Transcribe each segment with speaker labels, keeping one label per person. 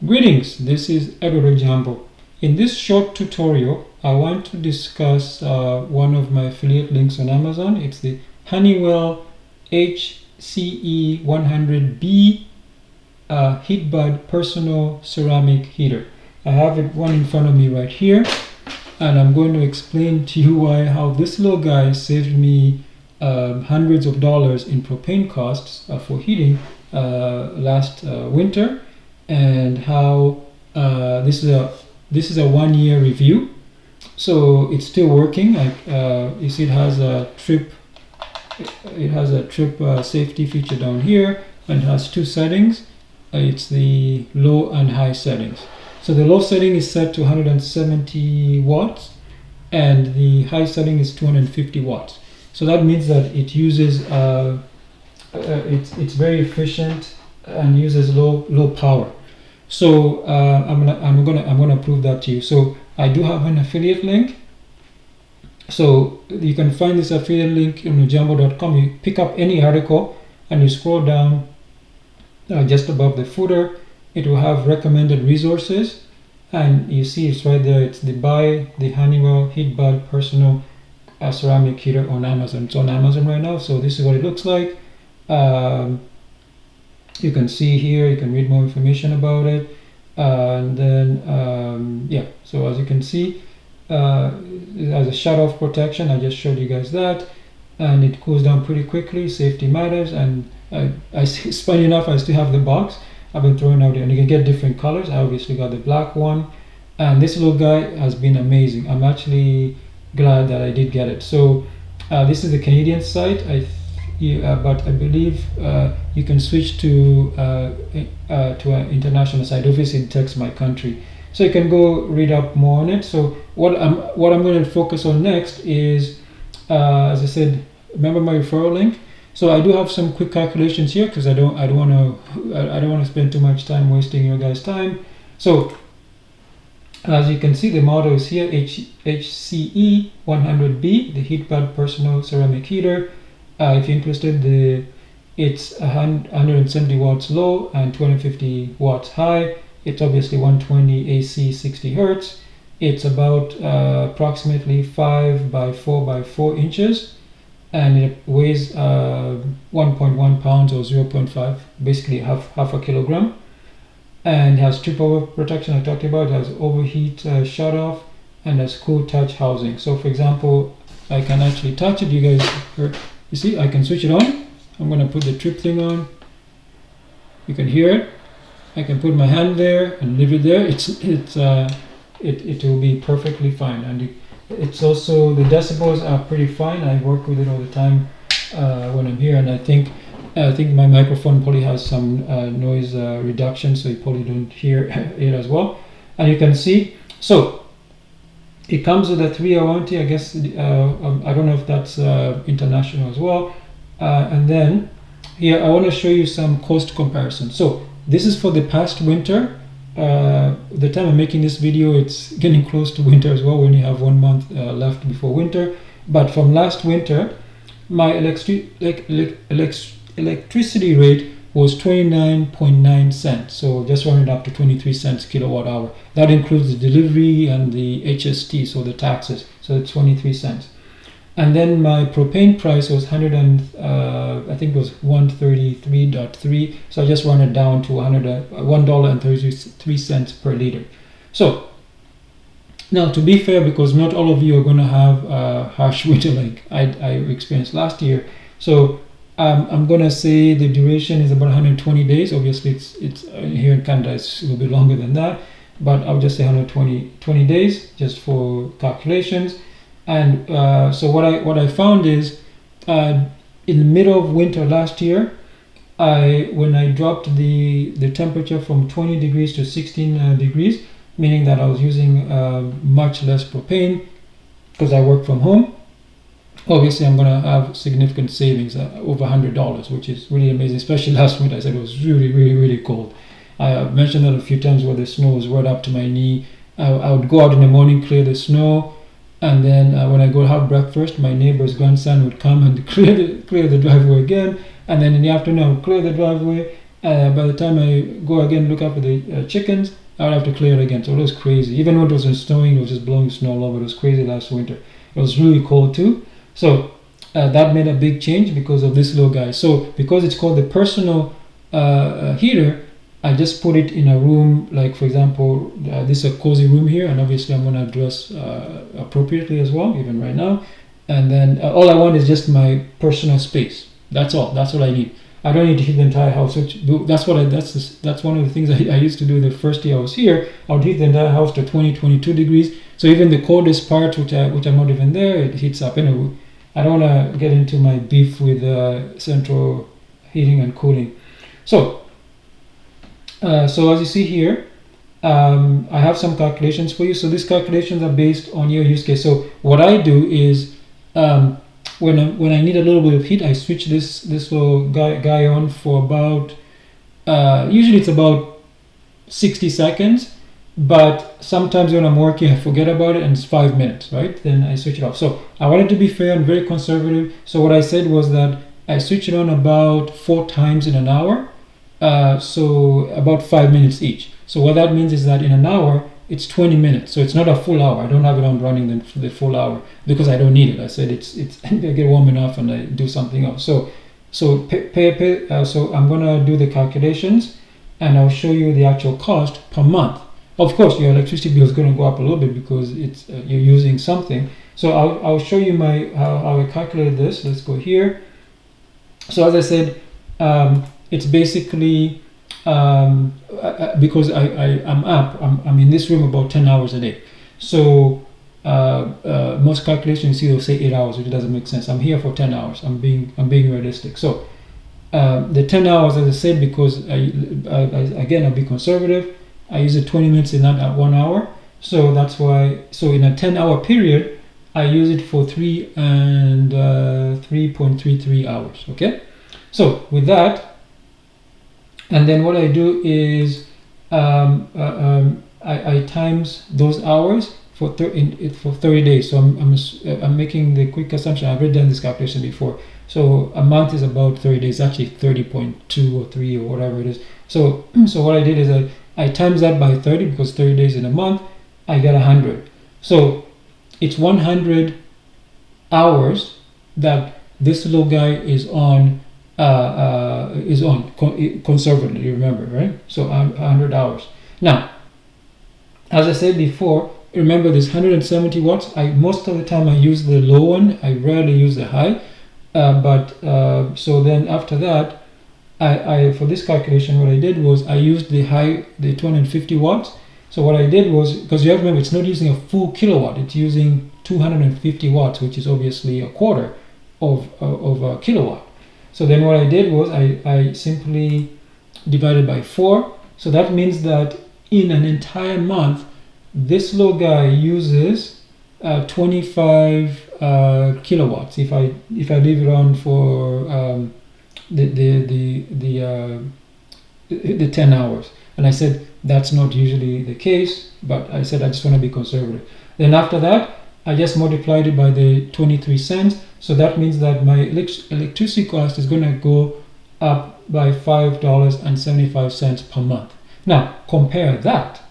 Speaker 1: Greetings, this is Ojambo. In this short tutorial, I want to discuss one of my affiliate links on Amazon. It's the Honeywell HCE100B heatbed personal ceramic heater. I have one in front of me right here, and I'm going to explain to you how this little guy saved me hundreds of dollars in propane costs for heating last winter, and how this is a 1 year review. So it's still working. You see, it has a trip safety feature down here, and it has two settings. It's the low and high settings. So the low setting is set to 170 watts, and the high setting is 250 watts. So that means that it uses it's very efficient and uses low power. So I'm gonna prove that to you. So I do have an affiliate link. So you can find this affiliate link on Ojambo.com. You pick up any article and you scroll down just above the footer. It will have recommended resources, and you see it's right there. It's the buy the Honeywell heatbed personal ceramic heater on Amazon. It's on Amazon right now. So this is what it looks like. You can see here, you can read more information about it, and then yeah, so as you can see, it has a shut-off protection. I just showed you guys that, and it cools down pretty quickly. Safety matters. And it's funny enough, I still have the box. I've been throwing out there, and you can get different colors. I obviously got the black one, and this little guy has been amazing. I'm actually glad that I did get it. So this is the Canadian site. But I believe you can switch to an international site. Obviously, it takes my country, so you can go read up more on it. So what I'm going to focus on next is, as I said, remember my referral link. So I do have some quick calculations here because I don't want to spend too much time wasting your guys' time. So as you can see, the model is here, HCE100B, the heatbed personal ceramic heater. If you're interested, it's 170 watts low and 250 watts high. It's obviously 120 AC, 60 hertz. It's about approximately 5 by 4 by 4 inches, and it weighs 1.1 pounds or 0.5, basically half a kilogram. And it has triple protection I talked about. It has overheat shut off, and has cool touch housing. So for example, I can actually touch it. You guys heard. You see, I can switch it on. I'm going to put the trip thing on. You can hear it. I can put my hand there and leave it there. It will be perfectly fine. And it's also, the decibels are pretty fine. I work with it all the time when I'm here, and I think my microphone probably has some noise reduction, so you probably don't hear it as well. And you can see, so it comes with a 3-year warranty. I guess I don't know if that's international as well. And then here I want to show you some cost comparison. So this is for the past winter. The time I'm making this video, it's getting close to winter as well. We only have 1 month left before winter. But from last winter, my electricity rate was 29.9 cents. So just rounded up to 23 cents kilowatt hour. That includes the delivery and the HST, so the taxes. So it's 23 cents. And then my propane price was I think it was 133.3. So I just rounded down to $1.33 per liter. So now, to be fair, because not all of you are going to have harsh winter like I experienced last year. So I'm going to say the duration is about 120 days. Obviously, it's here in Canada, it's a little bit longer than that. But I'll just say 120 days just for calculations. And so what I found is in the middle of winter last year, when I dropped the temperature from 20 degrees to 16 degrees, meaning that I was using much less propane because I work from home, obviously I'm going to have significant savings, over $100, which is really amazing. Especially last winter, I said it was really, really, really cold. I mentioned that a few times where the snow was right up to my knee. I would go out in the morning, clear the snow, and then when I go have breakfast, my neighbor's grandson would come and clear the driveway again, and then in the afternoon I would clear the driveway, By the time I go again look after the chickens, I would have to clear it again. So it was crazy. Even when it wasn't snowing, it was just blowing snow all over. It was crazy last winter. It was really cold too. So that made a big change because of this little guy. So because it's called the personal heater, I just put it in a room, like for example, this is a cozy room here, and obviously I'm going to dress appropriately as well, even right now. And then all I want is just my personal space. That's all. That's what I need. I don't need to heat the entire house. That's one of the things I used to do the first year I was here. I would heat the entire house to 22 degrees. So even the coldest parts, which are not even there, it heats up. Anyway, I don't want to get into my beef with central heating and cooling. So as you see here, I have some calculations for you. So these calculations are based on your use case. So what I do is when I need a little bit of heat, I switch this little guy on for about usually it's about 60 seconds, but sometimes when I'm working I forget about it and it's 5 minutes, right? Then I switch it off. So I wanted to be fair and very conservative. So what I said was that I switch it on about 4 times in an hour, so about 5 minutes each. So what that means is that in an hour it's 20 minutes, so it's not a full hour. I don't have it on running the full hour because I don't need it. I said it's I get warm enough and I do something else. So so I'm gonna do the calculations and I'll show you the actual cost per month. Of course, your electricity bill is going to go up a little bit because it's you're using something. So I'll show you how I calculated this. Let's go here. So as I said, it's basically because I'm in this room about 10 hours a day. So most calculations you see they'll say 8 hours, which doesn't make sense. I'm here for 10 hours. I'm being realistic. So the 10 hours, as I said, because again I'll be conservative. I use it 20 minutes in that 1 hour. So that's why. So in a 10-hour period, I use it for 3.33 hours. Okay. So with that. And then what I do is I times those hours for 30 days. So I'm making the quick assumption. I've already done this calculation before. So a month is about 30 days, actually 30.2 or 3 or whatever it is. So what I did is I times that by 30 because 30 days in a month, I get 100. So it's 100 hours that this little guy is on conservatively, remember, right? So 100 hours. Now, as I said before, remember this 170 watts. Most of the time I use the low one. I rarely use the high. So then after that, I for this calculation, what I did was I used the 250 watts. So what I did was, because you have to remember, it's not using a full kilowatt. It's using 250 watts, which is obviously a quarter of a kilowatt. So then what I did was I simply divided by 4. So that means that in an entire month, this little guy uses 25 kilowatts. If I leave it on for the 10 hours, and I said that's not usually the case, but I said I just want to be conservative. Then after that, I just multiplied it by the 23 cents. So that means that my electricity cost is going to go up by $5.75 per month. Now compare that,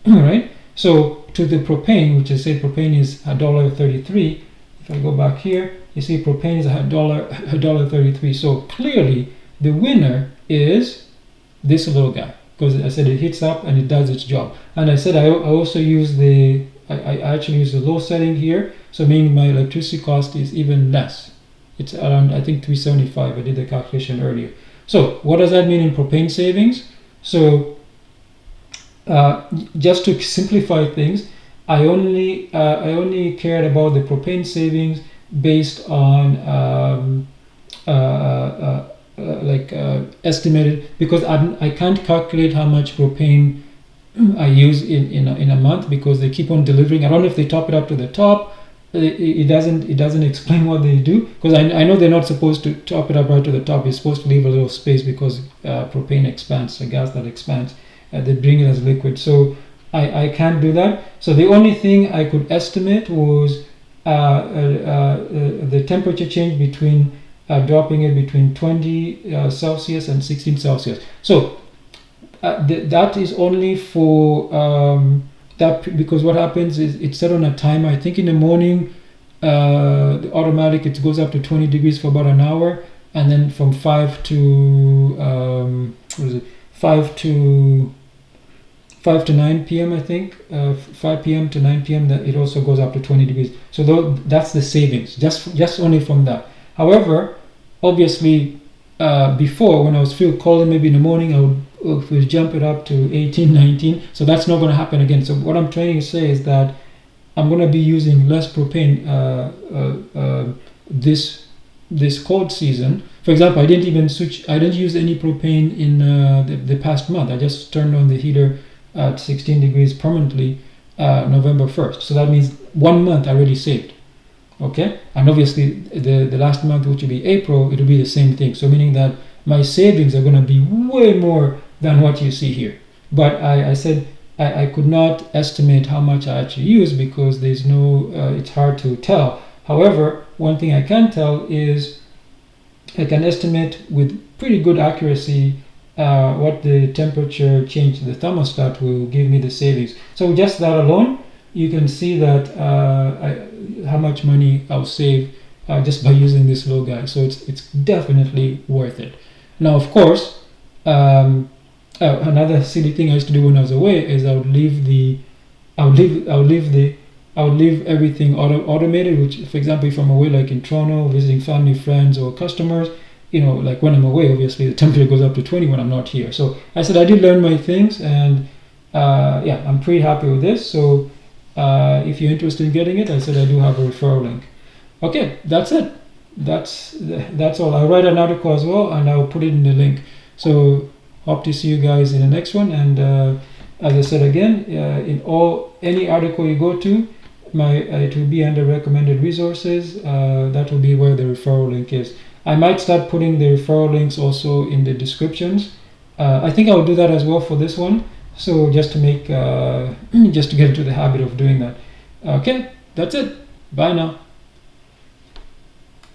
Speaker 1: right? So to the propane, which I said propane is $1.33. If I go back here, you see propane is $1.33. So clearly the winner is this little guy, because I said it heats up and it does its job. And I said I also use I actually use the low setting here, so meaning my electricity cost is even less. It's around, I think, $3.75. I did the calculation earlier. So what does that mean in propane savings? So just to simplify things, I only cared about the propane savings based on estimated, because I can't calculate how much propane I use in a month, because they keep on delivering. I don't know if they top it up to the top. It doesn't explain what they do, because I know they're not supposed to top it up right to the top. You're supposed to leave a little space because propane expands, a gas that expands. They bring it as liquid, so I can't do that. So the only thing I could estimate was the temperature change between dropping it between 20 Celsius and 16 Celsius. So that is only for that, because what happens is it's set on a timer. I think in the morning, the automatic, it goes up to 20 degrees for about an hour, and then from 5 to 5 to 9 p.m. I think 5 p.m. to 9 p.m. that it also goes up to 20 degrees. So that's the savings, just only from that. However, obviously, before, when I was feeling cold, maybe in the morning, I would jump it up to 18, 19. So that's not going to happen again. So what I'm trying to say is that I'm going to be using less propane this cold season. For example, I didn't use any propane in the past month. I just turned on the heater at 16 degrees permanently November 1st. So that means 1 month I already saved. Okay, and obviously the last month, which will be April, it will be the same thing. So meaning that my savings are going to be way more than what you see here. But I said I could not estimate how much I actually use, because there's no it's hard to tell. However, one thing I can tell is I can estimate with pretty good accuracy what the temperature change to the thermostat will give me the savings. So just that alone, you can see that how much money I'll save just by using this low guy. So it's definitely worth it. Now, of course, another silly thing I used to do when I was away is I would leave everything automated. Which, for example, if I'm away, like in Toronto, visiting family, friends, or customers, like when I'm away, obviously the temperature goes up to 20 when I'm not here. So I said I did learn my things, and yeah, I'm pretty happy with this. So if you're interested in getting it, I said I do have a referral link. Okay, that's it. That's all. I'll write an article as well, and I'll put it in the link. So hope to see you guys in the next one. And as I said again, any article you go to, it will be under recommended resources. That will be where the referral link is. I might start putting the referral links also in the descriptions. I think I'll do that as well for this one. So just to make, just to get into the habit of doing that. Okay, that's it. Bye now.